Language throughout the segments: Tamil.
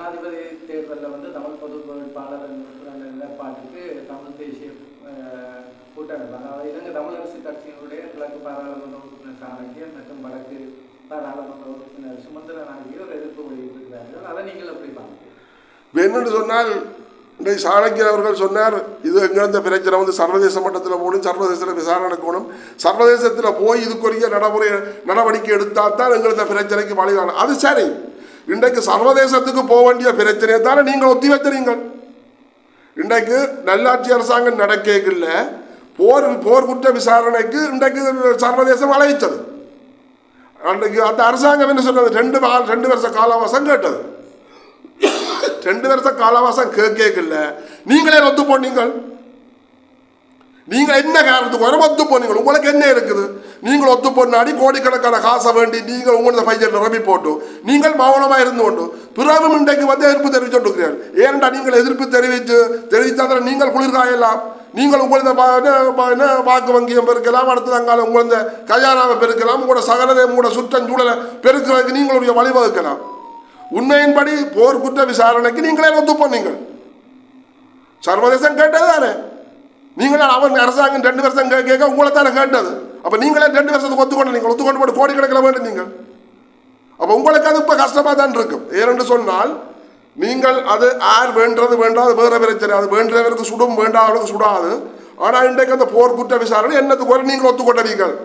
ஜனாதிபதி தேர்தலில் வந்து தமிழ் பொது வேட்பாளர் நிலைப்பாட்டுக்கு தமிழ் தேசிய கூட்டமைப்பு, அதாவது இலங்கை தமிழரசு கட்சியினுடைய கிழக்கு பாராளுமன்ற உறுப்பினர் சாணக்கியன் மற்றும் வடக்கு பாராளுமன்ற உறுப்பினர் சுமந்திரன் ஆகியோர் எதிர்ப்பு வெளியிட்டிருக்கிறார்கள். அதை நீங்கள் எப்படி பார்க்கிறீர்கள்? என்னென்று சொன்னால், இன்றைக்கு சாணக்கியன் அவர்கள் சொன்னார், இது எங்கிருந்த பிரச்சனை வந்து சர்வதேச மட்டத்தில் போகணும், சர்வதேசத்தில் விசாரணை நடக்கணும், சர்வதேசத்தில் போய் இதுக்குரிய நடவடிக்கை எடுத்தால் தான் எங்கிருந்த பிரச்சனைக்கு வழிகாணும். அது சரி, இன்றைக்கு சர்வதேசத்துக்கு போக வேண்டிய பிரச்சனையை தானே நீங்கள் ஒத்தி வைக்கிறீங்கள். இன்றைக்கு நல்லாட்சி அரசாங்கம் நடக்கல, போர் குற்ற விசாரணைக்கு இன்றைக்கு சர்வதேசம் அழைத்தது. அன்றைக்கு அந்த அரசாங்கம் என்ன சொன்னது, 2 வருஷ காலவாசம் கேட்டது. 2 வருஷ காலவாசம் கேட்கல, நீங்களே ஒத்து போனீங்கள். நீங்கள் என்ன காரணத்துக்கு வர ஒத்து போனீங்க? உங்களுக்கு என்ன இருக்குது? நீங்கள் ஒத்து போனாடி கோடிக்கணக்கான காசை வேண்டி நீங்கள் உங்களோட பையன் நிரம்பி போட்டு நீங்கள் மௌனமாக இருந்து கொண்டு பிறகு இன்றைக்கு வந்து எதிர்ப்பு தெரிவிச்சுட்டுருக்கிறீர்கள். ஏனென்றா நீங்கள் எதிர்ப்பு தெரிவித்தால் நீங்கள் குளிர்காயலாம், நீங்கள் உங்களது வாக்கு வங்கியம் பெருக்கலாம், அடுத்தது அங்கால உங்களது கல்யாணாவை பெருக்கலாம், உங்களோட சகலதை உங்களோட சுற்றஞ்சூழலை பெருக்கிறதுக்கு நீங்களுடைய வழிவகுக்கலாம். உண்மையின்படி போர் குற்ற விசாரணைக்கு நீங்களே ஒத்து போனீங்கள். சர்வதேசம் கேட்டது தானே, நீங்கள் அவன் அரசாங்கம் 2 வருஷம் கேட்க உங்களை தானே கேட்டது. அப்போ நீங்களே 2 வருஷத்துக்கு ஒத்துக்கொண்டு நீங்கள் ஒத்துக்கொண்டு போட்டு கோடிக்கணக்கில் வேண்டும் நீங்கள். அப்போ உங்களுக்கு அது இப்போ கஷ்டமாக தான் இருக்கும். ஏனென்று சொன்னால், நீங்கள் அது யார் வேண்டது வேண்டாது வேறு பிரச்சனை, அது வேண்டவருக்கு சுடும் வேண்டாதவருக்கு சுடாது. ஆனால் இன்றைக்கு அந்த போர் குற்ற விசாரணை என்னத்துக்கு வரை நீங்கள் ஒத்துக்கொண்டீர்கள்.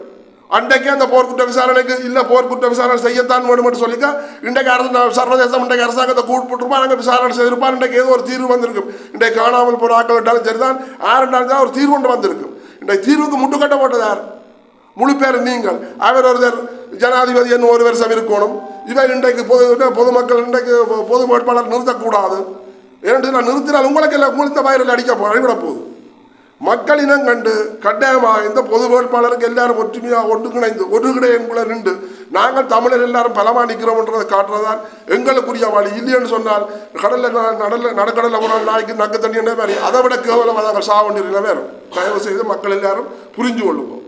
அன்றைக்கே அந்த போர்க்குற்ற விசாரணைக்கு இல்லை, போர்க்குற்ற விசாரணை செய்யத்தான் வேணும் என்று சொல்லிக்க இன்றைக்கு சர்வதேசம் இன்றைக்கு அரசாங்கத்தை கூப்பிட்டுருப்பா, நாங்கள் விசாரணை செய்திருப்பார். இன்றைக்கு ஏதோ ஒரு தீர்வு வந்திருக்கும். இன்றைக்கு காணாமல் போகிற ஆக்கள் விட்டாலும் சரிதான், யாருன்றாலும் தான் ஒரு தீர்வு ஒன்று வந்திருக்கும். இன்றைக்கு தீர்வுக்கு முட்டுக்கட்ட போட்டது யார்? முழு பேர் நீங்கள். அவர் ஒருத்தர் ஜனாதிபதி என்ன 1 வருஷம் இருக்கணும். இவர் இன்றைக்கு பொதுமக்கள் இன்றைக்கு பொது வேட்பாளர் நிறுத்தக்கூடாது. ஏன்னு நான் நிறுத்தினால் உங்களுக்கு எல்லாம் உங்களுக்கு வயலில் அடிவிட போகுது. மக்கள் இனம் கண்டு கட்டாயமாக இந்த பொது வேட்பாளருக்கு எல்லாரும் ஒற்றுமையாக ஒன்றுகிணைந்து ஒருங்கிணையங்குள்ள நின்று நாங்கள் தமிழர் எல்லாரும் பலமாக நிற்கிறோம்ன்றதை காட்டுறதான் எங்களுக்குரிய வழி. இல்லைன்னு சொன்னால் நடுக்கடலில் ஒரு நாய்க்கு நக்கு தண்ணி என்ன மாதிரி அதை விட கேவலம் நாங்கள் சாவண்டிருக்கிற வேறும். தயவு செய்து மக்கள் எல்லாரும் புரிஞ்சு கொள்ளுவோம்.